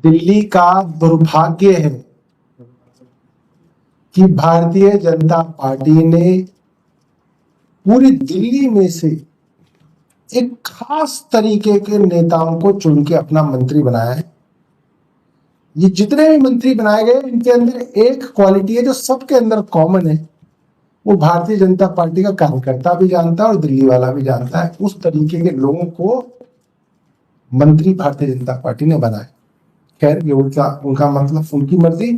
दिल्ली का दुर्भाग्य है कि भारतीय जनता पार्टी ने पूरी दिल्ली में से एक खास तरीके के नेताओं को चुन के अपना मंत्री बनाया है। ये जितने भी मंत्री बनाए गए इनके अंदर एक क्वालिटी है जो सबके अंदर कॉमन है, वो भारतीय जनता पार्टी का कार्यकर्ता भी जानता है और दिल्ली वाला भी जानता है। उस तरीके के लोगों को मंत्री भारतीय जनता पार्टी ने बनाया। खैर ये उनका मतलब उनकी मर्जी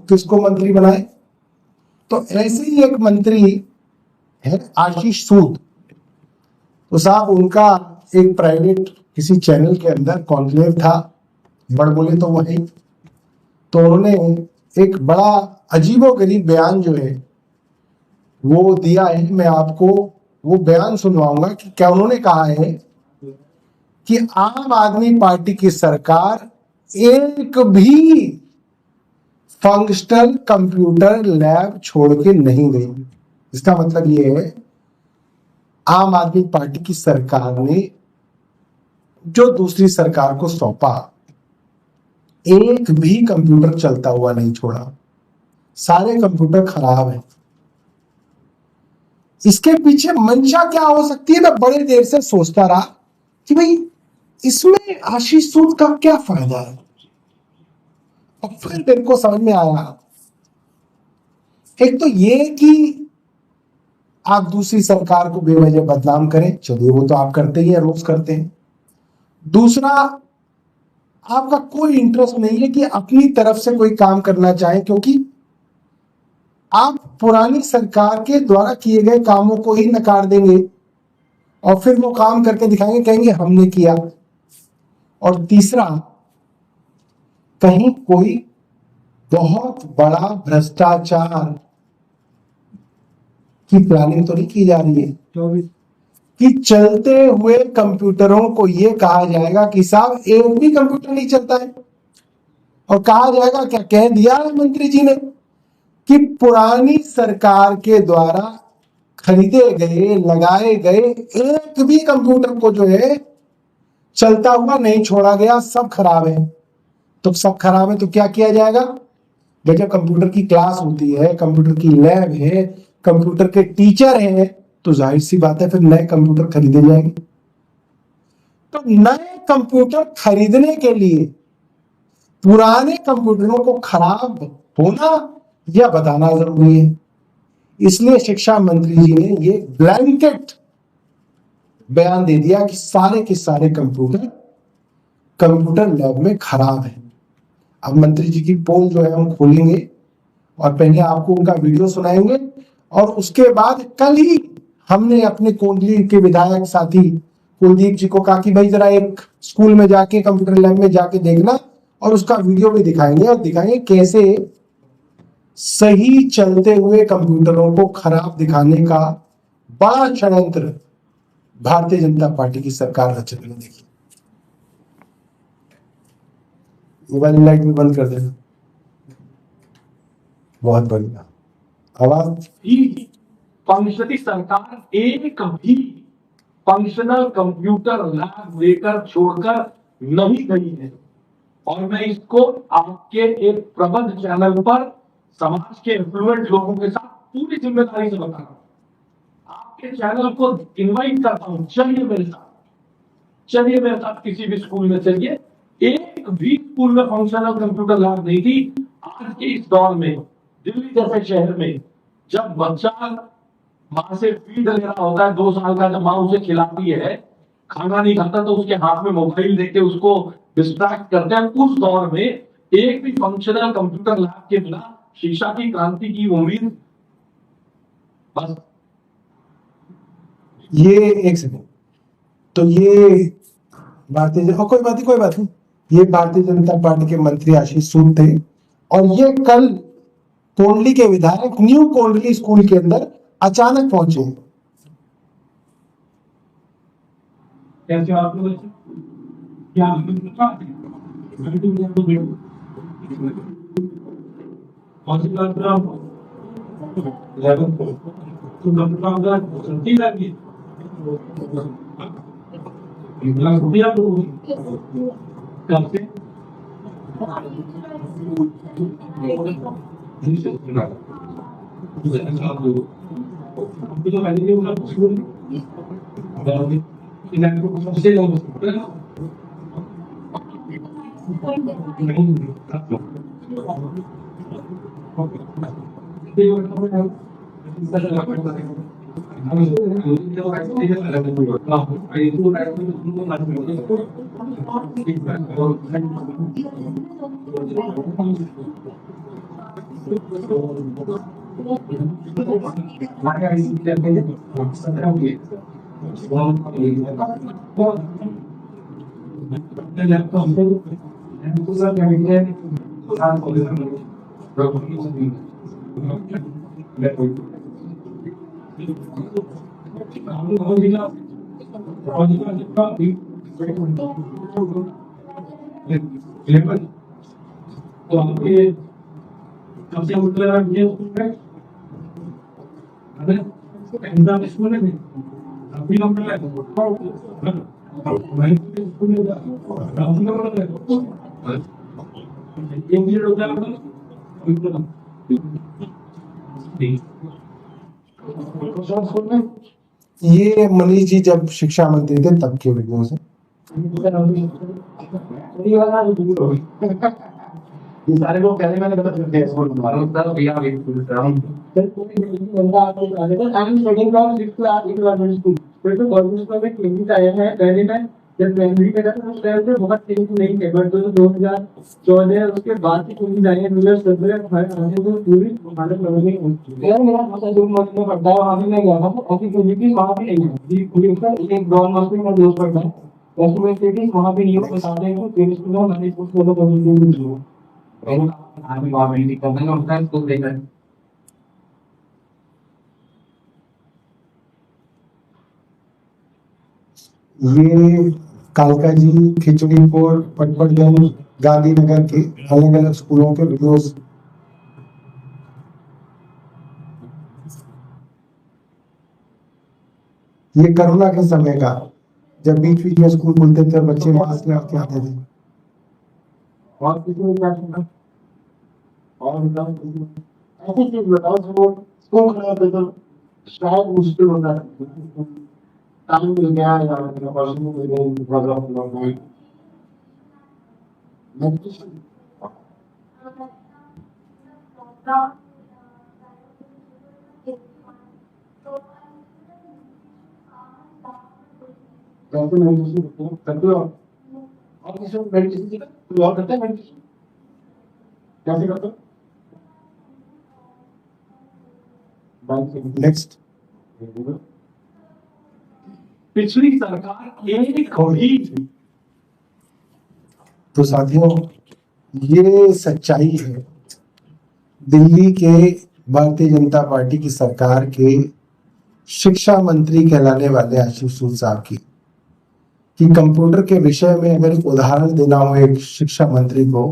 किसको मंत्री बनाए। तो ऐसे ही एक मंत्री है आशीष सूद। तो साहब उनका एक प्राइवेट किसी चैनल के अंदर कॉन्क्लेव था, बड़ बोले तो वही। तो उन्होंने एक बड़ा अजीबोगरीब बयान जो है वो दिया है। मैं आपको वो बयान सुनवाऊंगा कि क्या उन्होंने कहा है कि आम आदमी पार्टी की सरकार एक भी फंक्शनल कंप्यूटर लैब छोड़ के नहीं गई। इसका मतलब ये है आम आदमी पार्टी की सरकार ने जो दूसरी सरकार को सौंपा एक भी कंप्यूटर चलता हुआ नहीं छोड़ा, सारे कंप्यूटर खराब हैं। इसके पीछे मंशा क्या हो सकती है? मैं बड़े देर से सोचता रहा कि भाई इसमें आशीष सूद का क्या फायदा है। और फिर मेरे को समझ में आया, एक तो ये कि आप दूसरी सरकार को बेवजह बदनाम करें, चलिए वो तो आप करते ही हैं, रोज करते हैं। दूसरा, आपका कोई इंटरेस्ट नहीं है कि अपनी तरफ से कोई काम करना चाहें, क्योंकि आप पुरानी सरकार के द्वारा किए गए कामों को ही नकार देंगे और फिर वो काम करके दिखाएंगे, कहेंगे हमने किया। और तीसरा, कहीं कोई बहुत बड़ा भ्रष्टाचार की प्लानिंग तो नहीं की जा रही है कि चलते हुए कंप्यूटरों को यह कहा जाएगा कि साहब एक भी कंप्यूटर नहीं चलता है, और कहा जाएगा क्या कह दिया है मंत्री जी ने कि पुरानी सरकार के द्वारा खरीदे गए लगाए गए एक भी कंप्यूटर को जो है चलता हुआ नहीं छोड़ा गया, सब खराब है। तो सब खराब है तो क्या किया जाएगा? जब कंप्यूटर की क्लास होती है, कंप्यूटर की लैब है, कंप्यूटर के टीचर हैं, तो जाहिर सी बात है फिर नए कंप्यूटर खरीदे जाएंगे। तो नए कंप्यूटर खरीदने के लिए पुराने कंप्यूटरों को खराब होना या बताना जरूरी है। इसलिए शिक्षा मंत्री जी ने ये ब्लैंकेट बयान दे दिया कि सारे के सारे कंप्यूटर लैब में खराब है। अब मंत्री जी की पोल जो है हम खोलेंगे और पहले आपको उनका वीडियो सुनाएंगे, और उसके बाद कल ही हमने अपने कोंडली के विधायक साथी कुलदीप जी को कहा कि भाई जरा एक स्कूल में जाके कंप्यूटर लैब में जाके देखना, और उसका वीडियो भी दिखाएंगे और दिखाएंगे कैसे सही चलते हुए कंप्यूटरों को खराब दिखाने का बड़ा षड्यंत्र भारतीय जनता पार्टी की सरकार रच रही है। देखिए ये वाली लाइट भी बंद कर देना, बहुत बढ़िया आवाज। फंक्शनली सरकार एक भी फंक्शनल कंप्यूटर लैब लेकर छोड़कर नहीं गई है, और मैं इसको आपके एक प्रबुद्ध चैनल पर समाज के इन्फ्लुएंस लोगों के साथ पूरी जिम्मेदारी से बता रहा हूं। आपके चैनल को इनवाइट करता हूं, चलिए मेरे साथ किसी भी स्कूल में चलिए। एक भी स्कूल में फंक्शनल कंप्यूटर लैब नहीं थी। आज के इस दौर में दिल्ली जैसे शहर में जब बच्चा मां से फीड ले रहा होता है, 2 साल का, जब मां उसे खिलाती है, खाना नहीं खाता तो उसके हाथ में मोबाइल देके उसको डिस्ट्रैक्ट करते हैं, उस दौर में एक भी फंक्शनल कंप्यूटर लैब के बिना शिक्षा की क्रांति की उम्मीद बस। ये एक सेकंड, तो ये भारतीय कोई बात नहीं, ये भारतीय जनता पार्टी के मंत्री आशीष सूद थे, और ये कल कोंडली के विधायक न्यू कोंडली स्कूल के अंदर अचानक पहुंचे। कैसे आप लोग क्या तो आपके सबसे मतलब ये एग्जाम स्कूल में अभी हम ये मनीष जी जब शिक्षा मंत्री थे तब के वीडियो से। ये सारे लोग पहले मैंने गलत कर दिया स्कूल में सर भैया सर कोई बंदा आपको बता देगा I am studying from 6th class in government school फिर तो गवर्नमेंट स्कूल में क्लिनिक आया है पहले में जब प्राइमरी का था उस टाइम पे बहुत क्लिनिक नहीं थे बट 2014 उसके बाद की क्लिनिक आई है 2017 हर आने को पूरी हालत बदलनी होती है यार मेरा मतलब दूर मत में पड़ता है वहां भी मैं गया था तो ऐसी क्लिनिक वहां पे नहीं है जी पुलिस का एक गवर्नमेंट में दोस्त पड़ता है वैसे में स्टेटिस वहां पे नहीं हो बताते हैं फिर स्कूल में मैंने कुछ फॉलो कर लिया आदमी वहां पे नहीं करना होता है स्कूल देखकर ये कालका जी, खिचड़ीपुर, पटपड़गंज, गांधीनगर के अलग अलग स्कूलों के वीडियोस। ये कोरोना के समय का जब बीच बीच में स्कूल खुलते थे और बच्चे मास्क लगा के आते थे। और किसी ने क्या सुना और ऐसी चीज बताओ जो स्कूल में तो शायद मुश्किल होता है काम मिल गया या पर्सन मिल गई प्रोग्राम लॉन्ग करते हो और किसी मेडिसिन और करते हैं मेडिसिन कैसे करते हो नेक्स्ट। पिछली सरकार एक भी तो साथियों ये सच्चाई है दिल्ली के भारतीय जनता पार्टी की सरकार के शिक्षा मंत्री कहलाने वाले आशीष सूद साहब की कि कंप्यूटर के विषय में अगर एक उदाहरण देना हो एक शिक्षा मंत्री को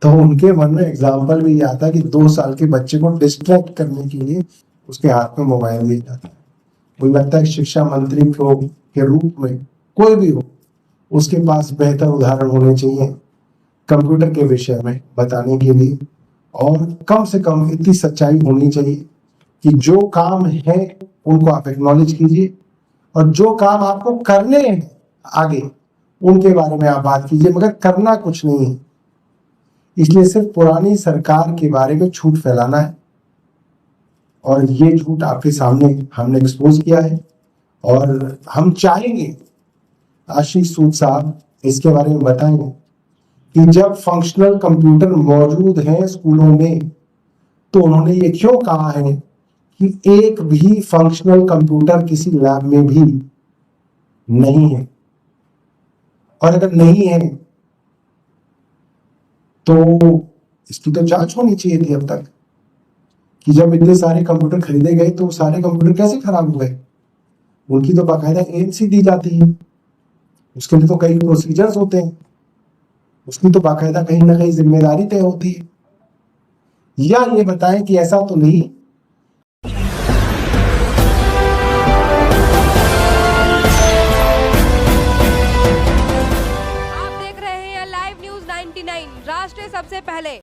तो उनके मन में एग्जाम्पल भी आता है कि 2 साल के बच्चे को डिस्ट्रैक्ट करने के लिए उसके हाथ में मोबाइल दिया जाता है। मुझे लगता है शिक्षा मंत्री को के रूप में कोई भी हो उसके पास बेहतर उदाहरण होने चाहिए कंप्यूटर के विषय में बताने के लिए और कम से कम इतनी सच्चाई होनी चाहिए कि जो काम है उनको आप एक्नॉलेज कीजिए और जो काम आपको करने हैं आगे उनके बारे में आप बात कीजिए मगर करना कुछ नहीं है। इसलिए सिर्फ पुरानी सरकार के बारे में झूठ फैलाना है और ये झूठ आपके सामने हमने एक्सपोज किया है और हम चाहेंगे आशीष सूद साहब इसके बारे में बताएंगे कि जब फंक्शनल कंप्यूटर मौजूद हैं स्कूलों में तो उन्होंने ये क्यों कहा है कि एक भी फंक्शनल कंप्यूटर किसी लैब में भी नहीं है और अगर नहीं है तो इसकी तो जांच होनी चाहिए थी अब तक कि जब इतने सारे कंप्यूटर खरीदे गए तो सारे कंप्यूटर कैसे खराब हुए। उनकी तो बाकायदा एएनसी दी जाती है उसके लिए तो कई प्रोसीजर्स होते हैं उसकी तो बाकायदा कहीं ना कहीं जिम्मेदारी तय होती है। या ये बताएं कि ऐसा तो नहीं आप देख रहे हैं लाइव न्यूज 9 99 राष्ट्र सबसे पहले।